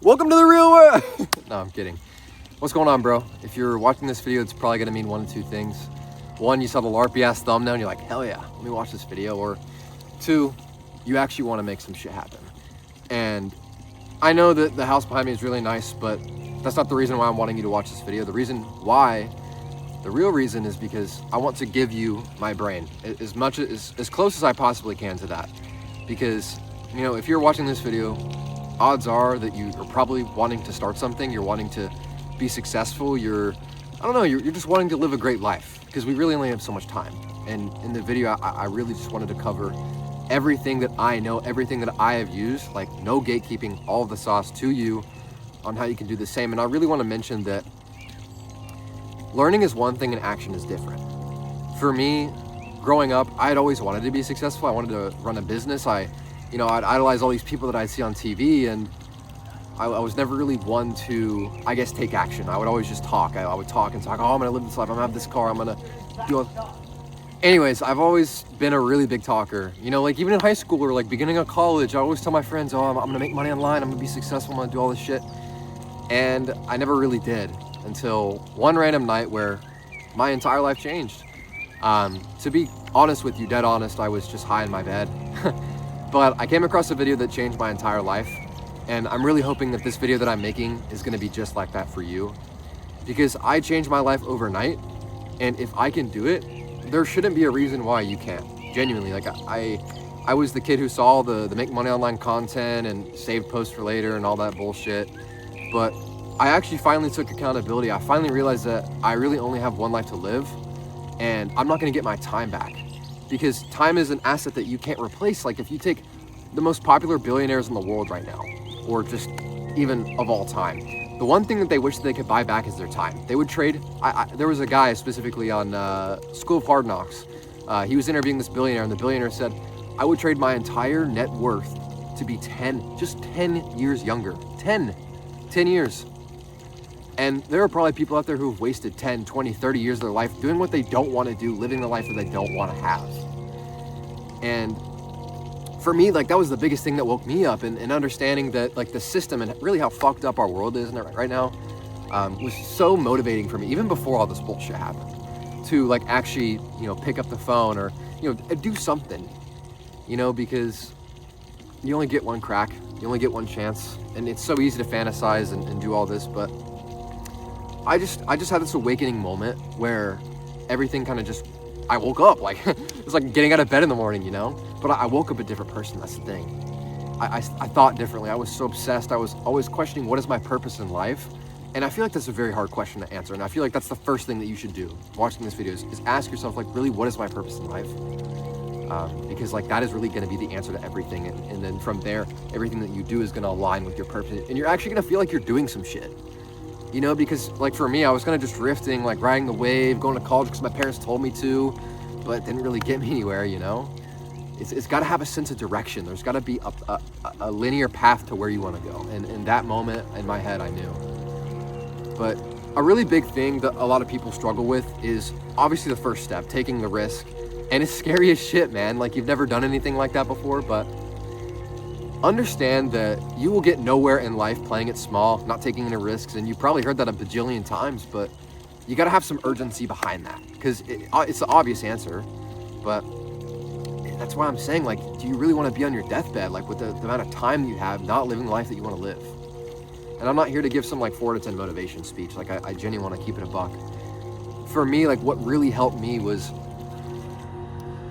Welcome to the real world. No, I'm kidding. What's going on, bro? If you're watching this video, it's probably gonna mean one of two things. One, you saw the LARPy ass thumbnail and you're like, hell yeah, let me watch this video. Or two, you actually want to make some shit happen. And I know that the house behind me is really nice, but that's not the reason why I'm wanting you to watch this video. The real reason is because I want to give you my brain as close as I possibly can to that. Because, you know, if you're watching this video, odds are that you are probably wanting to start something, you're wanting to be successful, you're just wanting to live a great life, because we really only have so much time. And in the video, I really just wanted to cover everything that I know, everything that I have used, like no gatekeeping, all of the sauce to you on how you can do the same. And I really want to mention that learning is one thing and action is different. For me, growing up, I had always wanted to be successful. I wanted to run a business. I'd idolize all these people that I'd see on TV, and I was never really one to, I guess, take action. I would always just talk. I would talk and talk, oh, I'm gonna live this life, I'm gonna have this car, I'm gonna do it. Anyways, I've always been a really big talker. You know, like even in high school or like beginning of college, I always tell my friends, oh, I'm gonna make money online, I'm gonna be successful, I'm gonna do all this shit. And I never really did until one random night where my entire life changed. To be honest with you, dead honest, I was just high in my bed. But I came across a video that changed my entire life. And I'm really hoping that this video that I'm making is gonna be just like that for you. Because I changed my life overnight, and if I can do it, there shouldn't be a reason why you can't. Genuinely, like I was the kid who saw the make money online content and saved posts for later and all that bullshit. But I actually finally took accountability. I finally realized that I really only have one life to live, and I'm not gonna get my time back. Because time is an asset that you can't replace. Like if you take the most popular billionaires in the world right now, or just even of all time, the one thing that they wish they could buy back is their time. They would trade. There was a guy specifically on School of Hard Knocks. He was interviewing this billionaire, and the billionaire said, I would trade my entire net worth to be 10 years younger. 10 years. And there are probably people out there who have wasted 10, 20, 30 years of their life doing what they don't want to do, living the life that they don't want to have. And for me, like that was the biggest thing that woke me up, and understanding that like the system and really how fucked up our world is right now was so motivating for me, even before all this bullshit happened, to like actually, you know, pick up the phone or, you know, do something, you know, because you only get one crack, you only get one chance, and it's so easy to fantasize and do all this. But I just had this awakening moment where everything kind of just, I woke up like it's like getting out of bed in the morning, you know. But I woke up a different person. That's the thing. I thought differently. I was so obsessed. I was always questioning, what is my purpose in life? And I feel like that's a very hard question to answer. And I feel like that's the first thing that you should do watching this video is ask yourself, like, really, what is my purpose in life? Because like that is really going to be the answer to everything. And then from there, everything that you do is going to align with your purpose. And you're actually going to feel like you're doing some shit. You know, because like for me, I was kind of just drifting, like riding the wave, going to college because my parents told me to, but it didn't really get me anywhere, you know? It's got to have a sense of direction. There's got to be a linear path to where you want to go. And in that moment in my head, I knew. But a really big thing that a lot of people struggle with is obviously the first step, taking the risk. And it's scary as shit, man. Like you've never done anything like that before, but understand that you will get nowhere in life playing it small, not taking any risks. And you've probably heard that a bajillion times, but you got to have some urgency behind that, because it's the obvious answer. But that's why I'm saying, like, do you really want to be on your deathbed, like with the amount of time that you have, not living the life that you want to live? And I'm not here to give some like 4 to 10 motivation speech. Like I genuinely want to keep it a buck. For me, like what really helped me was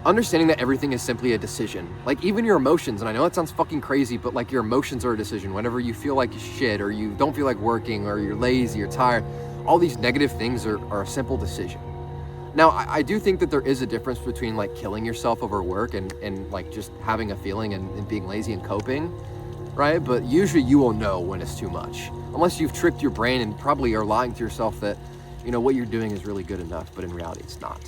understanding that everything is simply a decision. Like even your emotions, and I know that sounds fucking crazy, but like your emotions are a decision. Whenever you feel like shit, or you don't feel like working, or you're lazy, you're tired, all these negative things are a simple decision. Now, I do think that there is a difference between like killing yourself over work and like just having a feeling and being lazy and coping, right? But usually you will know when it's too much, unless you've tricked your brain and probably are lying to yourself that, you know, what you're doing is really good enough, but in reality it's not.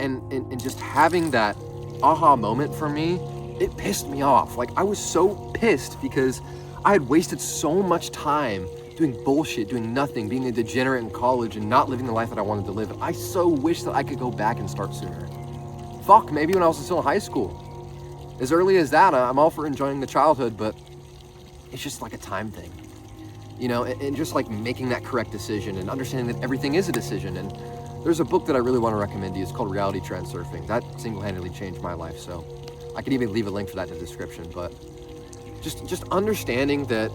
And just having that aha moment for me, it pissed me off. Like I was so pissed because I had wasted so much time doing bullshit, doing nothing, being a degenerate in college and not living the life that I wanted to live. And I so wish that I could go back and start sooner. Fuck, maybe when I was still in high school. As early as that, I'm all for enjoying the childhood, but It's just like a time thing, you know, and just like making that correct decision and understanding that everything is a decision. And there's a book that I really want to recommend to you. It's called Reality Transurfing. That single-handedly changed my life. So I can even leave a link for that in the description. But just understanding that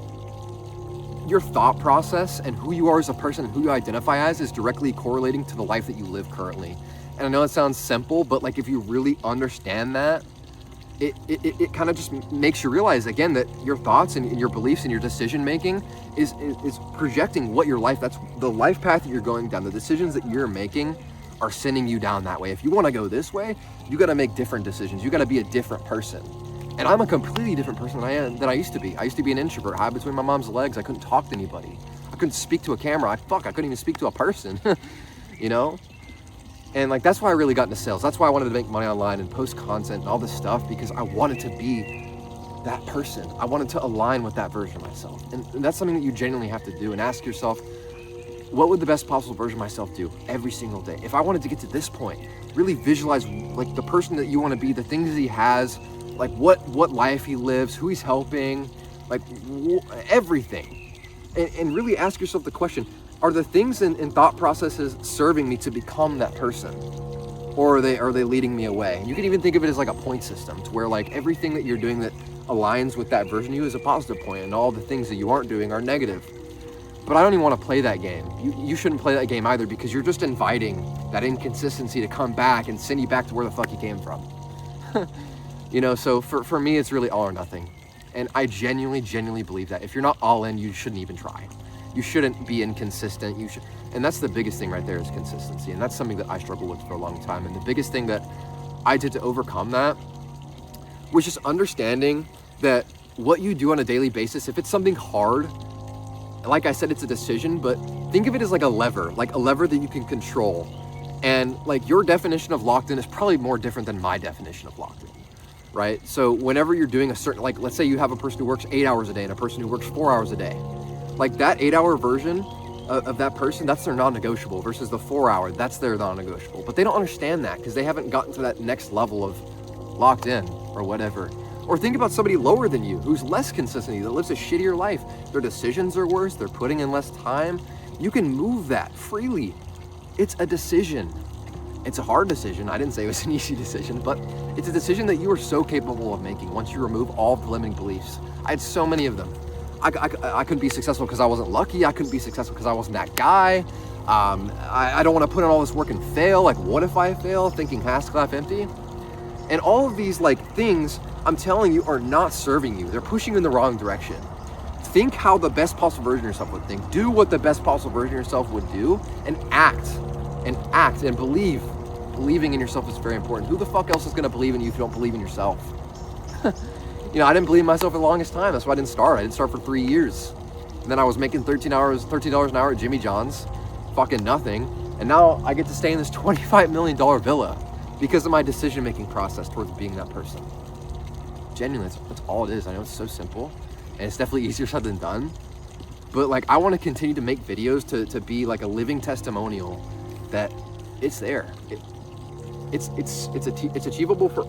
your thought process and who you are as a person and who you identify as is directly correlating to the life that you live currently. And I know it sounds simple, but like if you really understand that, it kind of just makes you realize again that your thoughts and your beliefs and your decision making is projecting what your life, that's the life path that you're going down. The decisions that you're making are sending you down that way. If you want to go this way, you got to make different decisions. You got to be a different person. And I'm a completely different person than I used to be. I used to be an introvert, hide between my mom's legs. I couldn't talk to anybody. I couldn't speak to a camera. I couldn't even speak to a person, you know? And like, that's why I really got into sales. That's why I wanted to make money online and post content and all this stuff, because I wanted to be that person. I wanted to align with that version of myself. And that's something that you genuinely have to do, and ask yourself, what would the best possible version of myself do every single day? If I wanted to get to this point, really visualize like the person that you want to be, the things that he has, like what life he lives, who he's helping, like everything. And really ask yourself the question, are the things and thought processes serving me to become that person? Or are they leading me away? You can even think of it as like a point system, to where like everything that you're doing that aligns with that version of you is a positive point, and all the things that you aren't doing are negative. But I don't even want to play that game. You shouldn't play that game either, because you're just inviting that inconsistency to come back and send you back to where the fuck you came from. You know, so for me, it's really all or nothing. And I genuinely believe that if you're not all in, you shouldn't even try. You shouldn't be inconsistent. And that's the biggest thing right there, is consistency. And that's something that I struggled with for a long time. And the biggest thing that I did to overcome that was just understanding that what you do on a daily basis, if it's something hard, like I said, it's a decision, but think of it as like a lever that you can control. And like your definition of locked in is probably more different than my definition of locked in, right? So whenever you're doing a certain, like let's say you have a person who works 8 hours a day and a person who works 4 hours a day. Like that 8-hour version of that person, that's their non-negotiable, versus the 4-hour, that's their non-negotiable. But they don't understand that because they haven't gotten to that next level of locked in or whatever. Or think about somebody lower than you who's less consistent, that lives a shittier life. Their decisions are worse, they're putting in less time. You can move that freely. It's a decision. It's a hard decision. I didn't say it was an easy decision, but it's a decision that you are so capable of making once you remove all of the limiting beliefs. I had so many of them. I couldn't be successful because I wasn't lucky. I couldn't be successful because I wasn't that guy. I don't want to put in all this work and fail. Like, what if I fail? Thinking glass empty. And all of these like things, I'm telling you, are not serving you. They're pushing you in the wrong direction. Think how the best possible version of yourself would think. Do what the best possible version of yourself would do, and act and believe. Believing in yourself is very important. Who the fuck else is going to believe in you if you don't believe in yourself? You know, I didn't believe in myself for the longest time. That's why I didn't start. I didn't start for 3 years. And then I was making $13 an hour at Jimmy John's, fucking nothing. And now I get to stay in this $25 million villa because of my decision-making process towards being that person. Genuinely, that's all it is. I know it's so simple, and it's definitely easier said than done. But like, I want to continue to make videos to be like a living testimonial that it's there. It's achievable for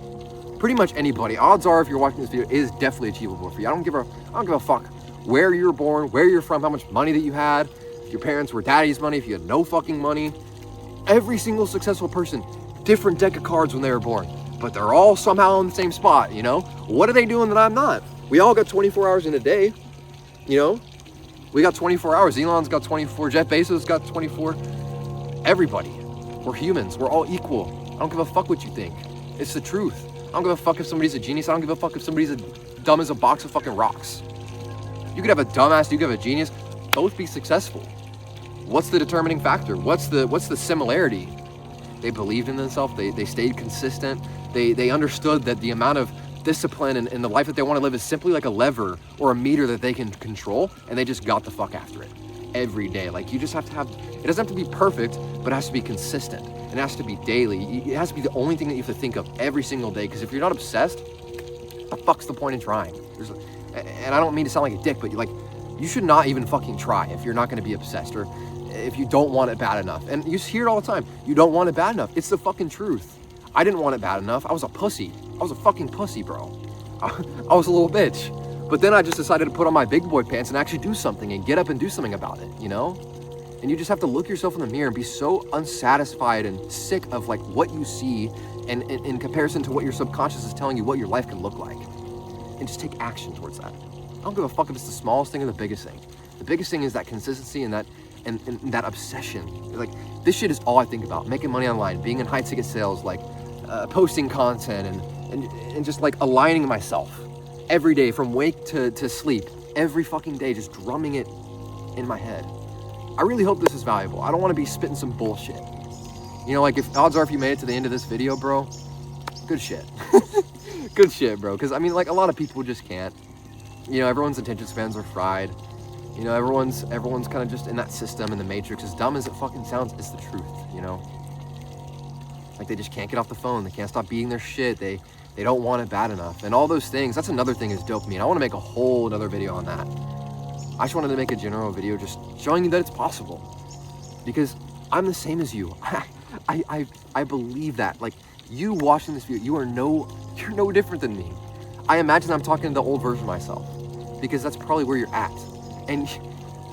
pretty much anybody. Odds are, if you're watching this video, it is definitely achievable for you. I don't give a fuck where you're born, where you're from, how much money that you had, if your parents were daddy's money, if you had no fucking money. Every single successful person, different deck of cards when they were born, but they're all somehow in the same spot, you know? What are they doing that I'm not? We all got 24 hours in a day, you know? We got 24 hours. Elon's got 24. Jeff Bezos got 24. Everybody. We're humans. We're all equal. I don't give a fuck what you think. It's the truth. I don't give a fuck if somebody's a genius. I don't give a fuck if somebody's as dumb as a box of fucking rocks. You could have a dumbass, you could have a genius, both be successful. What's the determining factor? What's the similarity? They believed in themselves, they stayed consistent, they understood that the amount of discipline and the life that they want to live is simply like a lever or a meter that they can control, and they just got the fuck after it every day. Like, you just have to have, it doesn't have to be perfect, but it has to be consistent. It has to be daily. It has to be the only thing that you have to think of every single day, because if you're not obsessed, the fuck's the point in trying? And I don't mean to sound like a dick, but you should not even fucking try if you're not going to be obsessed, or if you don't want it bad enough. And you hear it all the time. You don't want it bad enough. It's the fucking truth. I didn't want it bad enough. I was a pussy. I was a fucking pussy, bro. I was a little bitch. But then I just decided to put on my big boy pants and actually do something and get up and do something about it, you know? And you just have to look yourself in the mirror and be so unsatisfied and sick of like what you see and in comparison to what your subconscious is telling you what your life can look like. And just take action towards that. I don't give a fuck if it's the smallest thing or the biggest thing. The biggest thing is that consistency and that that obsession. Like, this shit is all I think about. Making money online, being in high ticket sales, like posting content and just like aligning myself every day from wake to sleep, every fucking day, just drumming it in my head. I really hope this is valuable. I don't want to be spitting some bullshit. You know, like, if odds are if you made it to the end of this video, bro, good shit. Good shit, bro. Because, I mean, like, a lot of people just can't. You know, everyone's attention spans are fried. You know, everyone's kind of just in that system, in the matrix. As dumb as it fucking sounds, it's the truth, you know? Like, they just can't get off the phone. They can't stop beating their shit. They don't want it bad enough. And all those things, that's another thing is dopamine. I want to make a whole another video on that. I just wanted to make a general video just showing you that it's possible. Because I'm the same as you. I believe that. Like, you watching this video, you're no different than me. I imagine I'm talking to the old version of myself. Because that's probably where you're at. And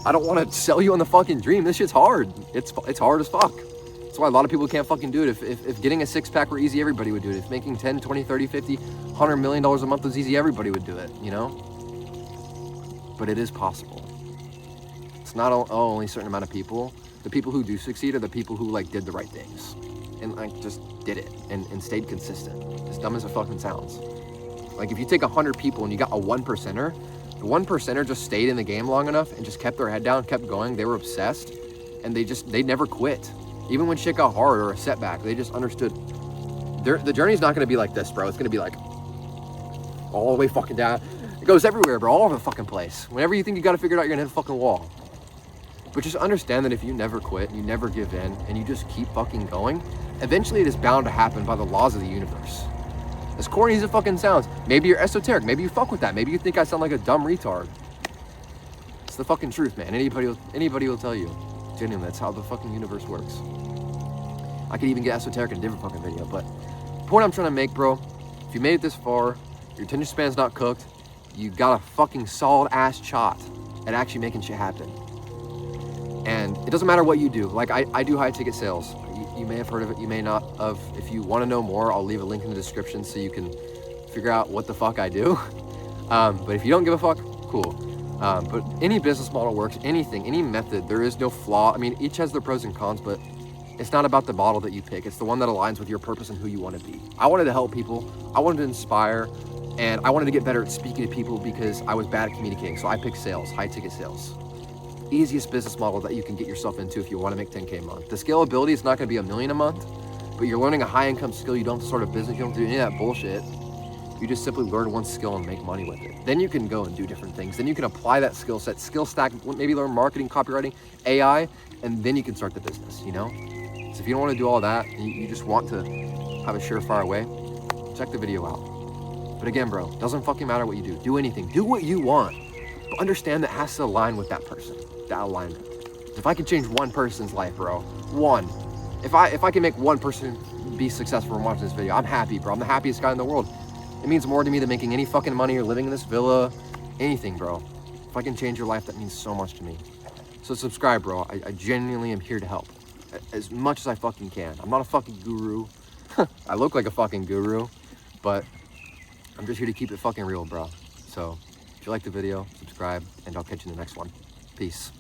I don't want to sell you on the fucking dream. This shit's hard. It's hard as fuck. That's why a lot of people can't fucking do it. If getting a six-pack were easy, everybody would do it. If making 10, 20, 30, 50, $100 million a month was easy, everybody would do it, you know? But it is possible. It's not only a certain amount of people. The people who do succeed are the people who, like, did the right things. And, like, just did it and stayed consistent. As dumb as it fucking sounds. Like, if you take 100 people and you got a 1%er, the 1%er just stayed in the game long enough and just kept their head down, kept going. They were obsessed, and they never quit. Even when shit got hard or a setback, they just understood. The journey's not gonna be like this, bro. It's gonna be like all the way fucking down. It goes everywhere, bro, all over the fucking place. Whenever you think you got it figured out, you're gonna hit a fucking wall. But just understand that if you never quit, you never give in, and you just keep fucking going, eventually it is bound to happen by the laws of the universe. As corny as it fucking sounds, maybe you're esoteric, maybe you fuck with that, maybe you think I sound like a dumb retard. It's the fucking truth, man. Anybody will tell you. Genuinely, that's how the fucking universe works. I could even get esoteric in a different fucking video, but the point I'm trying to make, bro, if you made it this far, your attention span's not cooked, you got a fucking solid ass shot at actually making shit happen. And it doesn't matter what you do. Like, I do high ticket sales. You may have heard of it, you may not have. If you want to know more, I'll leave a link in the description so you can figure out what the fuck I do. But if you don't give a fuck, cool. But any business model works, anything, any method, there is no flaw. I mean, each has their pros and cons, but it's not about the model that you pick. It's the one that aligns with your purpose and who you want to be. I wanted to help people. I wanted to inspire, and I wanted to get better at speaking to people because I was bad at communicating. So I picked sales, high ticket sales. Easiest business model that you can get yourself into if you want to make 10K a month. The scalability is not going to be $1 million a month, but you're learning a high income skill. You don't have to start a business. You don't do any of that bullshit. You just simply learn one skill and make money with it. Then you can go and do different things. Then you can apply that skill set, skill stack, maybe learn marketing, copywriting, AI, and then you can start the business, you know? So if you don't want to do all that, you just want to have a surefire way, check the video out. But again, bro, doesn't fucking matter what you do. Do anything. Do what you want. But understand that has to align with that person, that alignment. If I can change one person's life, bro, one. If I can make one person be successful from watching this video, I'm happy, bro. I'm the happiest guy in the world. It means more to me than making any fucking money or living in this villa, anything, bro. If I can change your life, that means so much to me. So subscribe, bro. I genuinely am here to help as much as I fucking can. I'm not a fucking guru. I look like a fucking guru, but I'm just here to keep it fucking real, bro. So if you like the video, subscribe, and I'll catch you in the next one. Peace.